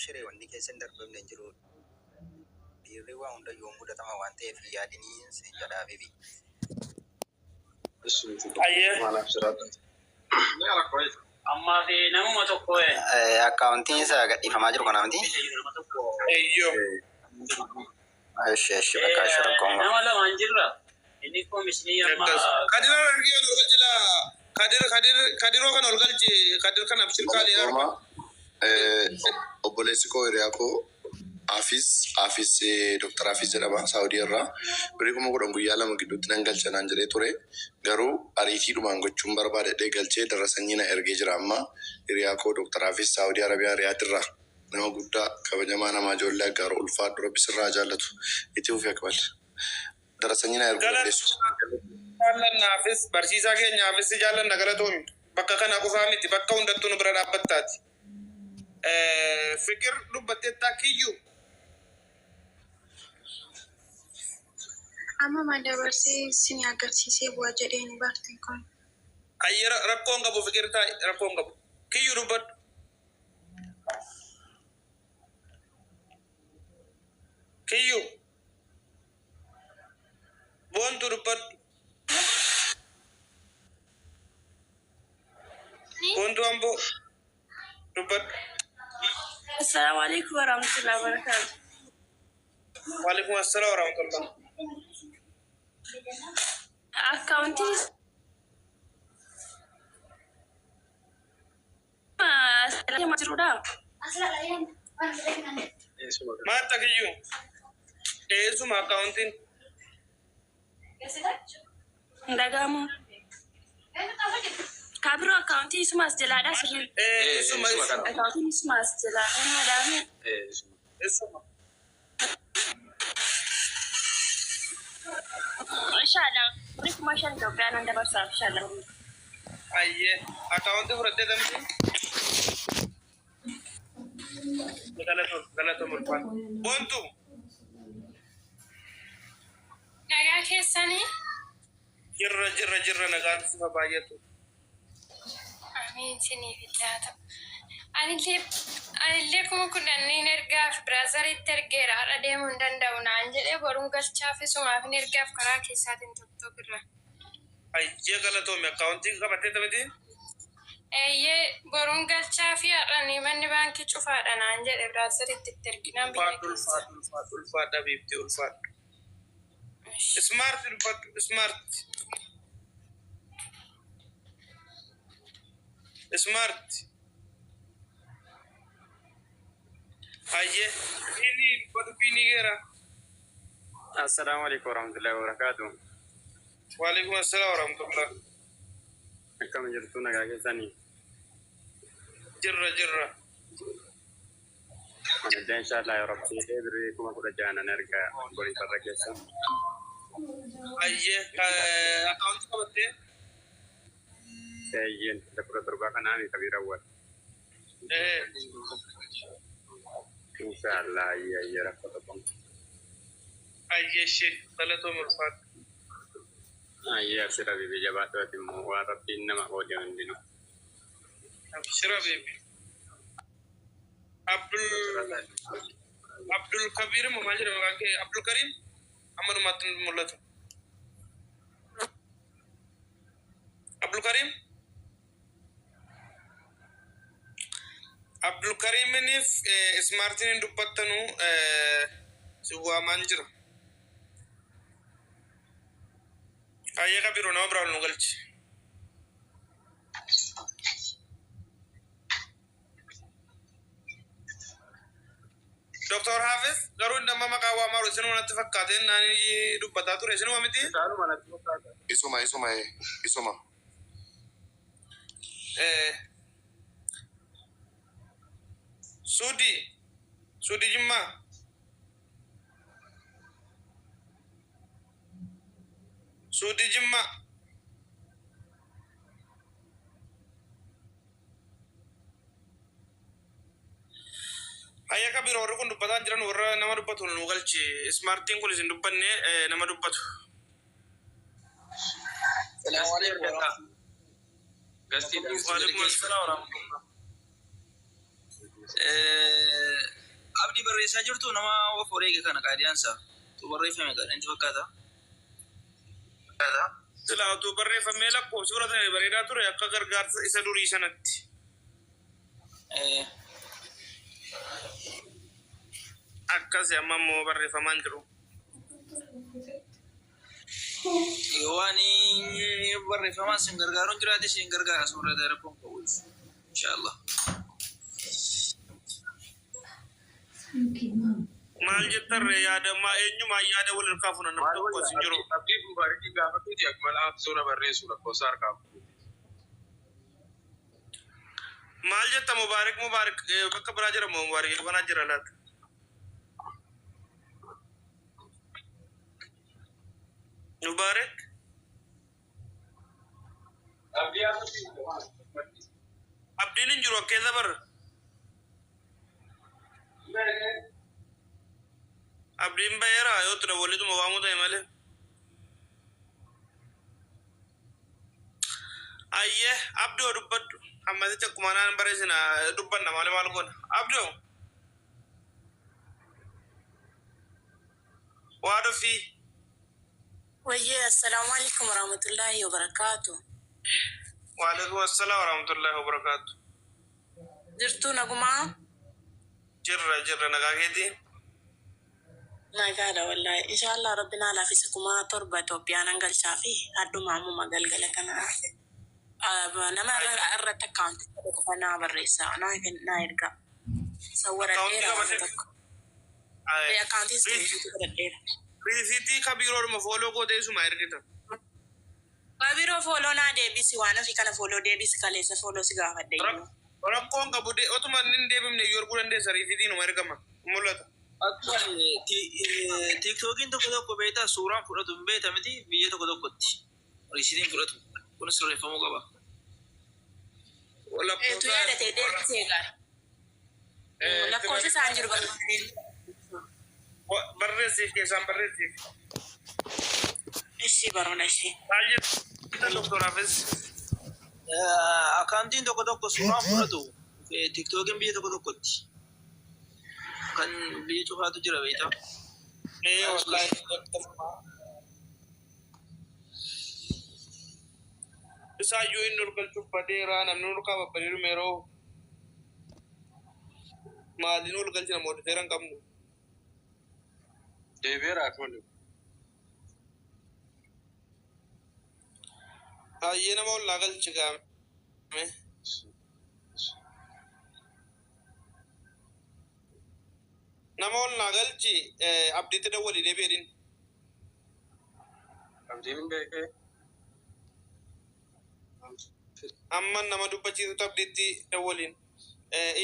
abshiree wanni keessan darbamne hin jiru. Dhiirri waa hunda yoo mudatama waan ta'eef yaadinii si jedhaafi. Amma fi namuma tokko akkaawuntiin isaa gadhiifamaa jiru kana miti. Eshi bakka ashira kongo. nama lama hin jirra. Inni komishinii amma Kadira argee olgalchila. Kadiroo kan olgalchi. Kadir kan abshir kaaleera. Obboleessi koo hiriyaa koo Afis Dr. Afis jedhama Saawudii irraa birrii 10,000 guyyaa lama gidduutti nan galcha naan jedhee ture. Garuu ariitiidhumaan gochuun barbaadadhee galchee darra sanyii na ergee jira amma. Hiriyaa koo Dr. Afis Saawudii Arabiyaa Riyaadii nama guddaa kabajamaa nama ijoollee aggaaru ulfaadhu Rabbi sirraa jaallatu itti ufee akmal. Darra sanyii na erguu dandeessu. Jaallannaafis barsiisaa keenyaafis jaallanna galatoon bakka kana qofaa miti bakka hundattuu nu bira dhaabbattaati. Fikir dubbattee taakkiyyuu. Amma madabarsee sini agarsiisee bu'aa jedheen bartee kun. Ayyera rakkoon qabu fikir taa'e rakkoon qabu. Kiyyuu dubbadhu. Kiyyuu. Boontu dubbadhu. Boontu amboo dubbadhu. Assalamu alaikum warahmatullahi wabarakatuh. Waalaikum assalam warahmatullah. Accounting Maata kiyyuu. Eessuma accounting. Ndagamu. Kabiro accounting sumas jelada sirri. Eessuma Accounting sumas jelada madame. eessuma. Inshallah. Brief mashan Itoophiyaa nan dabarsa inshallah. Ayyee accounting fudhattee damti. Galatoon ulfaan. Boontu. Nagaa keessanii? Jirra nagaan sifa baay'atu. Amiin siniif illaata. Anillee kuma kudhaniin ergaaf biraazariitti ergeera har'a deemuu hin danda'u naan jedhee boruun galchaaf isumaaf hin ergaaf karaa keessaatiin tokko birra. Ayyee galatoomi accounting qabattee tamiti. Eeyyee boruun galchaa fi har'anii manni baankii cufaadha naan jedhe biraazariitti itti erginaan biyya keessa. Ulfaadha biifti ulfaadha. Smart dubbadhu smart. Smart. Ayyee ini dubbadhu bini geera. assalamu alaikum warahmatullahi wabarakatuh. Waalaikum assalam warahmatullah. Akkam jirtu nagaa keessanii. Jirra. Inshallah ya rabbi birrii 10,000 ergaa borii farra keessa. Ayyee accounting qabattee. Sayyeen dabra darba kanaan kabira wal. Inshallah ya rabbal. Ayyee shee galatoom ulfaadha. Ayya sira bibi jabaatu ati mu wa rabbi nama hojii hundinu. Abshira bibi. Abdul Kabir mo majira magake Abdul Karim amanu matun mulatu. Abdul Karim ni smartin dubbattanu suwa manjira. Ayya Kabiru nama biraa nu galchi. Dr. Hafiz garuu nama maqaa waamaru isin wanatti fakkaateen naani dubbataa ture isin waamiti? Isuma. Sudi Jimmaa. Sudi Jimmaa. Ayya Kabiru warri kun dubbataan jiran warra nama dubbatu nu galchi. Smartiin kun isin dubbanne nama dubbatu. Assalamu alaikum. Waalaikum assalam warahmatullah. abdi barreessaa jirtu nama of wareege kana qaadiyaansa tu barreeffame kan inti fakkaata. Silaa tu barreeffamee lakkoofsi fudhatame bareedaa ture akka gargaarsa isa durii sanatti. Akkasi amma immoo barreeffamaan jiru. Waan barreeffamaan sin gargaaruun jiraate sin gargaara suuraa rakkoon qabuuf. Inshallah. Maal jettarre yaada eenyumaa yaada wal harkaa funan nama tokko sin jiru. Abdii Mubaarikii gaafatuuti akkuma suuraa barreessu lakkoofsa harkaa fuudhu. Maal jetta Mubaarik bakka biraa jira moo Mubaarik wanaa jira laata? Mubaarik? Abdiin hin jiru akkeessa barra. Abdiin bayeera yoo ture walituma waamuu ta'e malee. Ayyee abdoo dubbadhu. Ammasicha akkuma naan bareessina dubbanna malee maal goona. Abdoo. Waa dhufii. ويا السلام عليكم ورحمة الله وبركاته. وعليكم السلام ورحمة الله وبركاته. جرتونا جماعة؟ جرة نقاكيتي. ما قال والله إن شاء الله ربنا لا فيسكما تربة وبيانا قال شافي هادو معمو ما قال أنا أنا ما أردت أكاونت أنا بالرئيسة أنا كنا يرجع صور الإيرا أكاونت Risitii kabiiroo ma fooloo gootee suma ergita. Kabiroo fooloo naa deebisi waan ofii kana fooloo deebisi kaleessa fooloo si gaafadhe. Rakkoon qabu otuma inni deebifne yoo arguu dandeessa risitii numa ergama mul'ata. Akkuma tiiktookiin tokko beektaa suuraan fudhatu hin beekta miti biyya tokkotti risitiin fudhatu kunis sirreeffamuu qaba. Tu yaadatee deebisee gaara. Lakkoofsa isaan jiru barreessiif keessaan barreessiif. Ishii baroona ishii. Baay'ee doktoraafis. Akaantiin tokko suuraan fudhatu tiiktookiin biyya tokkotti kan biyya cufaatu jira beektaa. Wallaahi. Isaayyuu inni olgalchuuf badeeraa namni olkaa babbadeeru meeroo maaliin olgalchina mooditeera hin qabnu. Deebi'eera akkuma Hayyee nama ollaa galchi gaame. Nama ollaa galchi abdiitti dawwali deebi'edhin. abdiin beekee Amma nama dubbachiisutu abdiitti dawwaliin.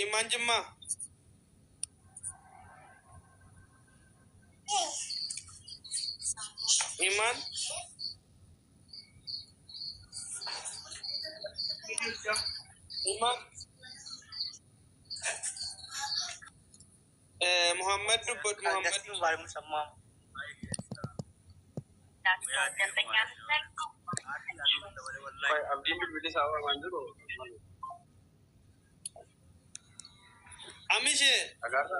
Imaan jimmaa. Iman. Iman. Muhammad dubbat Muhammad. abdiin bilbilli isaa waan jiru Amishe. dhagaarra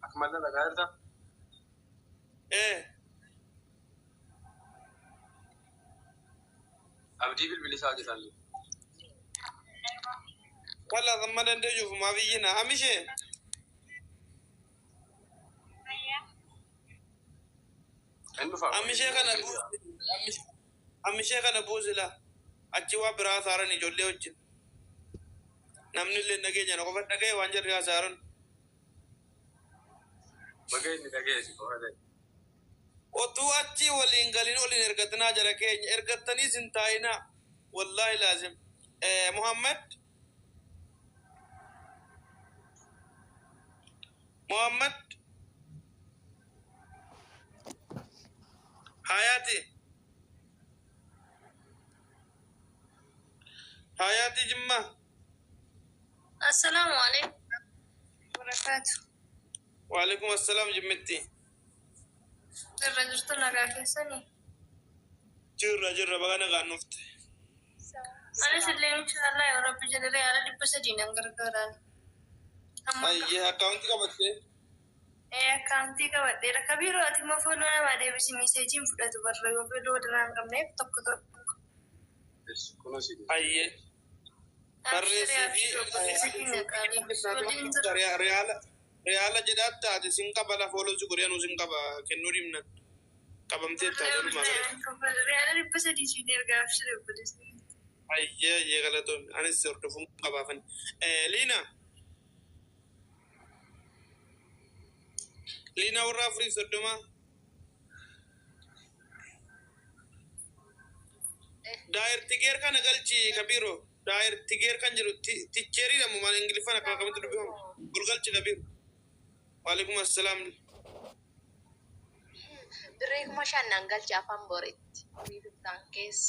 akkuma dhagaarra abdii bilbilli isaa jiran Wala sama dandeejuuf maa biyyina Amishe. Amishee kana buusila achi waa biraa saaran ijoollee wajjin namni illee nageenya na qofa dhaga'e waan jarri haasaaran. baga inni dhageessi qofa ta'e. Otuu achi waliin galin waliin ergatanaa jara keenya ergatanii sin taa'inaa wallaahi laazim. Muhammad Hayati Jimma. السلام عليكم وبركاته. وعليكم السلام جمتي. جرت لك كيسني. جرة بغانا غانوفت. أنا سليم إن شاء الله يا رب جل على دي بس دينا غرغران. أيه أكاونتي كبتة. Akkaawuntii qabadheera. Kabiiroo ati immoo fooloo namaa deebisi miseejiin fudhatu barra yoo fooloo diraan qabneef tokko tokko. Ayyee. Reyaala jedhaat taate sin qaba la fooloo si godhanu sin qaba kennuu dhimna qabamtee taate dhumaa. Reyaala 300 siin ergaaf shiree godhesi. Ayyee galatoon anis hordofuun qabaafan. Liina warra Afriif soddoma. Daayir tigeer kana galchi Kabiiroo. Daayir tigeer kan jiru ticheerii namu maal ingiliffaan akka akkamitti dubbifamu gurgalchi Kabiir. Waalaikum assalaam. Biree kuma shannan galchi afaan Booreetti. Biiftaan keessa.